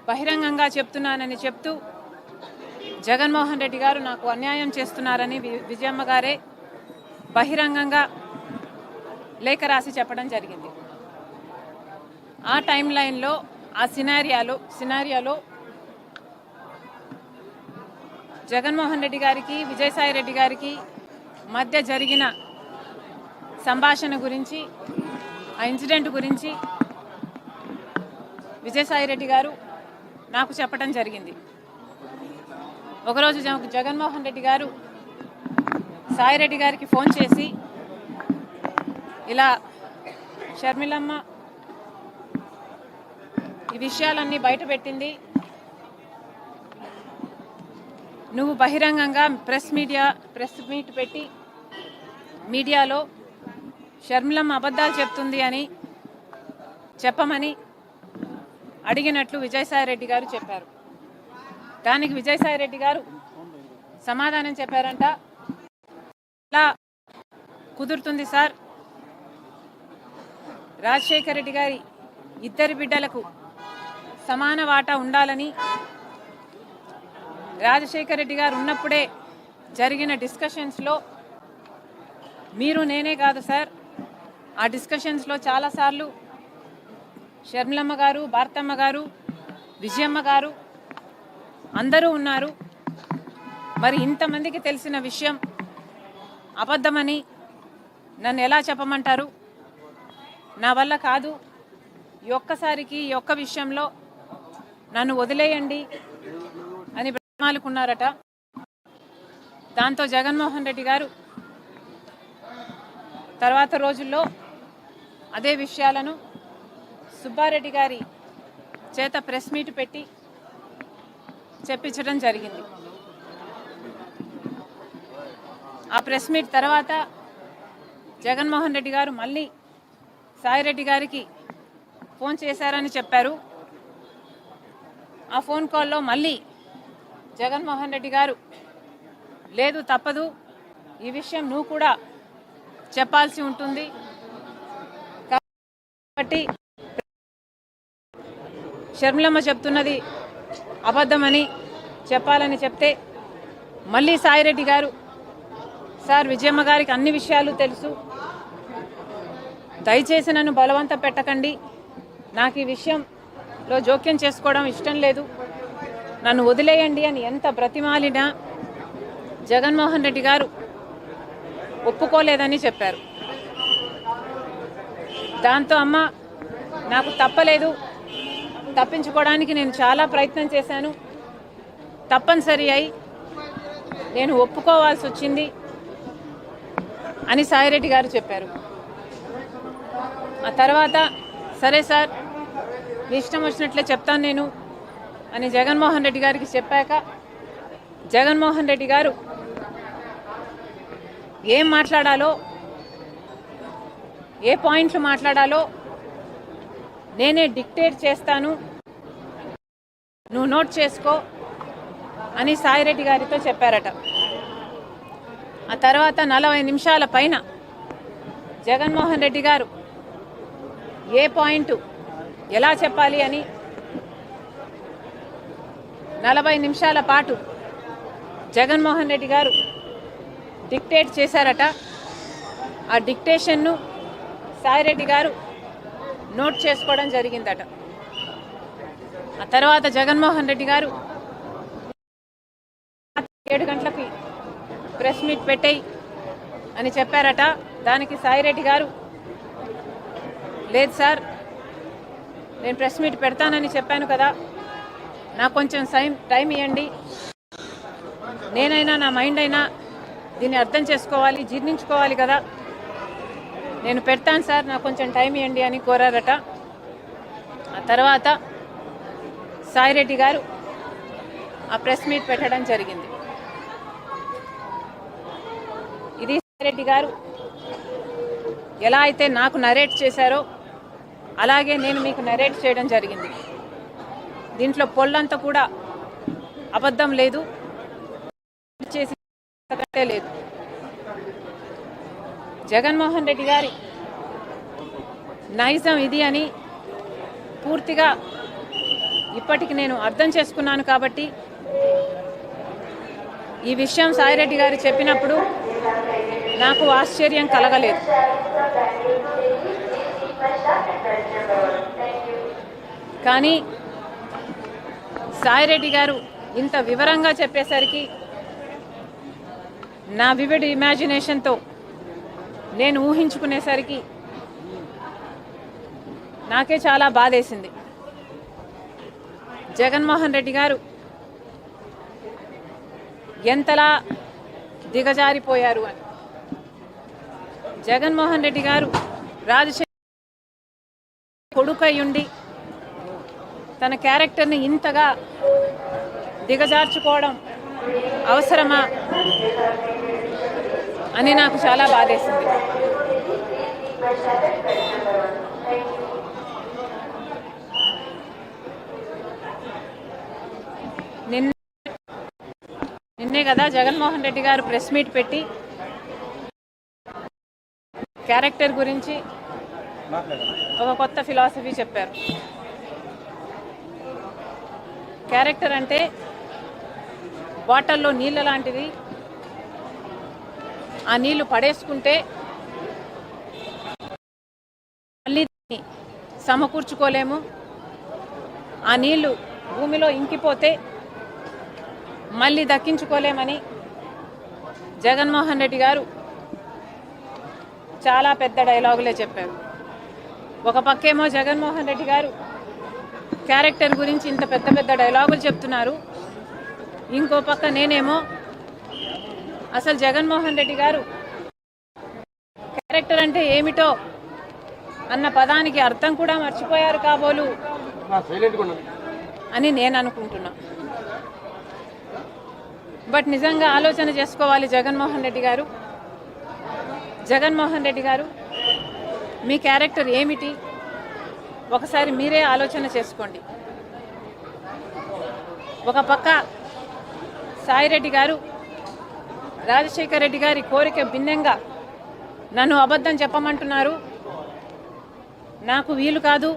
బహిరంగంగా చెప్తున్నానని చెప్తూ జగన్మోహన్ రెడ్డి గారు నాకు అన్యాయం చేస్తున్నారని విజయమ్మ గారే బహిరంగంగా లేఖ రాసి చెప్పడం జరిగింది. ఆ టైం లైన్లో ఆ సినారియాలో జగన్మోహన్ రెడ్డి గారికి విజయసాయి రెడ్డి గారికి మధ్య జరిగిన సంభాషణ గురించి, ఆ ఇన్సిడెంట్ గురించి విజయసాయి రెడ్డి గారు నాకు చెప్పడం జరిగింది. ఒకరోజు జగన్మోహన్ రెడ్డి గారు సాయిరెడ్డి గారికి ఫోన్ చేసి, ఇలా షర్మిలమ్మ ఈ విషయాలన్నీ బయటపెట్టింది, నువ్వు బహిరంగంగా ప్రెస్ మీట్ పెట్టి మీడియాలో షర్మిలమ్మ అబద్ధాలు చెప్తుంది అని చెప్పమని అడిగినట్లు విజయసాయి రెడ్డి గారు చెప్పారు. దానికి విజయసాయి రెడ్డి గారు సమాధానం చెప్పారంట, ఇలా కుదురుతుంది సార్, రాజశేఖర్ రెడ్డి గారి ఇద్దరి బిడ్డలకు సమాన వాటా ఉండాలని రాజశేఖర్ రెడ్డి గారు ఉన్నప్పుడే జరిగిన డిస్కషన్స్లో మీరు నేనే కాదు సార్, ఆ డిస్కషన్స్లో చాలాసార్లు షర్మిలమ్మ గారు, భారతమ్మ గారు, విజయమ్మ గారు అందరూ ఉన్నారు. మరి ఇంతమందికి తెలిసిన విషయం అబద్ధమని నన్ను ఎలా చెప్పమంటారు? నా వల్ల కాదు, ఈ ఒక్కసారికి ఈ ఒక్క విషయంలో నన్ను వదిలేయండి అని బ్రతిమాలుకున్నారట. దాంతో జగన్మోహన్ రెడ్డి గారు తర్వాత రోజుల్లో అదే విషయాలను సుబ్బారెడ్డి గారి చేత ప్రెస్ మీట్ పెట్టి చెప్పించడం జరిగింది. ఆ ప్రెస్ మీట్ తర్వాత జగన్మోహన్ రెడ్డి గారు మళ్ళీ సాయిరెడ్డి గారికి ఫోన్ చేశారని చెప్పారు. ఆ ఫోన్ కాల్లో మళ్ళీ జగన్మోహన్ రెడ్డి గారు, లేదు తప్పదు, ఈ విషయం నువ్వు కూడా చెప్పాల్సి ఉంటుంది కాబట్టి షర్మిలమ్మ చెప్తున్నది అబద్ధమని చెప్పాలని చెప్తే మళ్ళీ సాయిరెడ్డి గారు, సార్ విజయమ్మ గారికి అన్ని విషయాలు తెలుసు, దయచేసి నన్ను బలవంత పెట్టకండి, నాకు ఈ విషయంలో జోక్యం చేసుకోవడం ఇష్టం లేదు, నన్ను వదిలేయండి అని ఎంత బ్రతిమాలినా జగన్మోహన్ రెడ్డి గారు ఒప్పుకోలేదని చెప్పారు. దాంతో అమ్మ నాకు తప్పలేదు, తప్పించుకోవడానికి నేను చాలా ప్రయత్నం చేశాను, తప్పనిసరి అయి నేను ఒప్పుకోవాల్సి వచ్చింది అని సాయిరెడ్డి గారు చెప్పారు. ఆ తర్వాత సరే సార్ మీ ఇష్టం వచ్చినట్లే చెప్తాను నేను అని జగన్మోహన్ రెడ్డి గారికి చెప్పాక జగన్మోహన్ రెడ్డి గారు ఏం మాట్లాడాలో, ఏ పాయింట్లు మాట్లాడాలో నేనే డిక్టేట్ చేస్తాను, నువ్వు నోట్ చేసుకో అని సాయిరెడ్డి గారితో చెప్పారట. ఆ తర్వాత 40 నిమిషాల పైన జగన్మోహన్ రెడ్డి గారు ఏ పాయింట్ ఎలా చెప్పాలి అని 40 నిమిషాల పాటు జగన్మోహన్ రెడ్డి గారు డిక్టేట్ చేశారట. ఆ డిక్టేషన్ను సాయిరెడ్డి గారు నోట్ చేసుకోవడం జరిగిందట. ఆ తర్వాత జగన్మోహన్ రెడ్డి గారు 7 గంటలకి ప్రెస్ మీట్ పెట్టేయి అని చెప్పారట. దానికి సాయిరెడ్డి గారు, లేదు సార్ నేను ప్రెస్ మీట్ పెడతానని చెప్పాను కదా, నాకు కొంచెం టైం ఇవ్వండి, నేనైనా నా మైండ్ అయినా దీన్ని అర్థం చేసుకోవాలి, జీర్ణించుకోవాలి కదా, నేను పెడతాను సార్, నాకు కొంచెం టైం ఇవ్వండి అని కోరారట. ఆ తర్వాత సాయిరెడ్డి గారు ఆ ప్రెస్ మీట్ పెట్టడం జరిగింది. ఇది సాయిరెడ్డి గారు ఎలా అయితే నాకు నరేట్ చేశారో అలాగే నేను మీకు నరేట్ చేయడం జరిగింది. దీంట్లో పొల్లంతా కూడా అబద్ధం లేదు, చేసి లేదు. జగన్మోహన్ రెడ్డి గారి నైజం ఇది అని పూర్తిగా ఇప్పటికి నేను అర్థం చేసుకున్నాను కాబట్టి ఈ విషయం సాయిరెడ్డి గారు చెప్పినప్పుడు నాకు ఆశ్చర్యం కలగలేదు. కానీ సాయిరెడ్డి గారు ఇంత వివరంగా చెప్పేసరికి నా వివిడ్ ఇమాజినేషన్తో నేను ఊహించుకునేసరికి నాకే చాలా బాధేసింది. జగన్మోహన్ రెడ్డి గారు ఎంతలా దిగజారిపోయారు అని. జగన్మోహన్ రెడ్డి గారు రాజశేఖర్ కొడుకయ్యుండి తన క్యారెక్టర్ని ఇంతగా దిగజార్చుకోవడం అవసరమా అని నాకు చాలా బాధేసింది. నిన్నే కదా జగన్మోహన్ రెడ్డి గారు ప్రెస్ మీట్ పెట్టి క్యారెక్టర్ గురించి ఒక కొత్త ఫిలాసఫీ చెప్పారు. క్యారెక్టర్ అంటే బాటిల్లో నీళ్ళ లాంటిది. ఆ నీళ్లు పడేసుకుంటే మళ్ళీ సమకూర్చుకోలేము. ఆ నీళ్లు భూమిలో ఇంకిపోతే మళ్ళీ దక్కించుకోలేమని జగన్మోహన్ రెడ్డి గారు చాలా పెద్ద డైలాగులే చెప్పారు. ఒక పక్కేమో జగన్మోహన్ రెడ్డి గారు క్యారెక్టర్ గురించి ఇంత పెద్ద పెద్ద డైలాగులు చెప్తున్నారు. ఇంకో పక్క నేనేమో అసలు జగన్మోహన్ రెడ్డి గారు క్యారెక్టర్ అంటే ఏమిటో అన్న పదానికి అర్థం కూడా మర్చిపోయారు కాబోలు అని నేను అనుకుంటున్నా. బట్ నిజంగా ఆలోచన చేసుకోవాలి జగన్మోహన్ రెడ్డి గారు. జగన్మోహన్ రెడ్డి గారు మీ క్యారెక్టర్ ఏమిటి ఒకసారి మీరే ఆలోచన చేసుకోండి. ఒక పక్క సాయిరెడ్డి గారు రాజశేఖర్ రెడ్డి గారి కోరిక భిన్నంగా నన్ను అబద్ధం చెప్పమంటున్నారు, నాకు వీలు కాదు,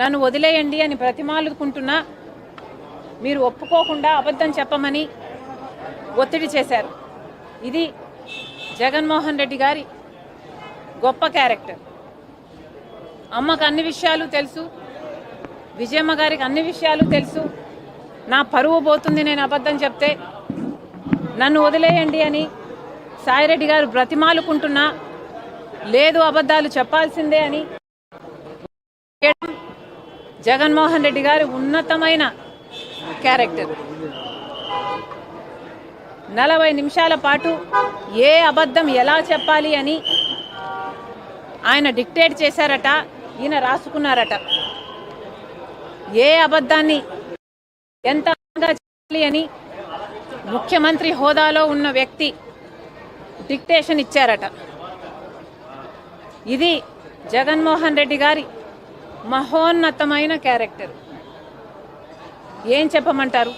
నన్ను వదిలేయండి అని బ్రతిమాలుకుంటున్నా మీరు ఒప్పుకోకుండా అబద్ధం చెప్పమని ఒత్తిడి చేశారు. ఇది జగన్మోహన్ రెడ్డి గారి గొప్ప క్యారెక్టర్. అమ్మకు అన్ని విషయాలు తెలుసు, విజయమ్మ గారికి అన్ని విషయాలు తెలుసు. నా పరువు పోతుంది నేను అబద్ధం చెప్తే, నన్ను వదిలేయండి అని సాయిరెడ్డి గారు బ్రతిమాలుకుంటున్నా లేదు అబద్ధాలు చెప్పాల్సిందే అని జగన్మోహన్ రెడ్డి గారి ఉన్నతమైన క్యారెక్టర్. 40 నిమిషాల పాటు ఏ అబద్ధం ఎలా చెప్పాలి అని ఆయన డిక్టేట్ చేశారట, ఈయన రాసుకున్నారట. ఏ అబద్ధాన్ని ఎంత చెప్పాలి అని ముఖ్యమంత్రి హోదాలో ఉన్న వ్యక్తి డిక్టేషన్ ఇచ్చారట. ఇది జగన్మోహన్ రెడ్డి గారి మహోన్నతమైన క్యారెక్టర్. ఏం చెప్పమంటారు?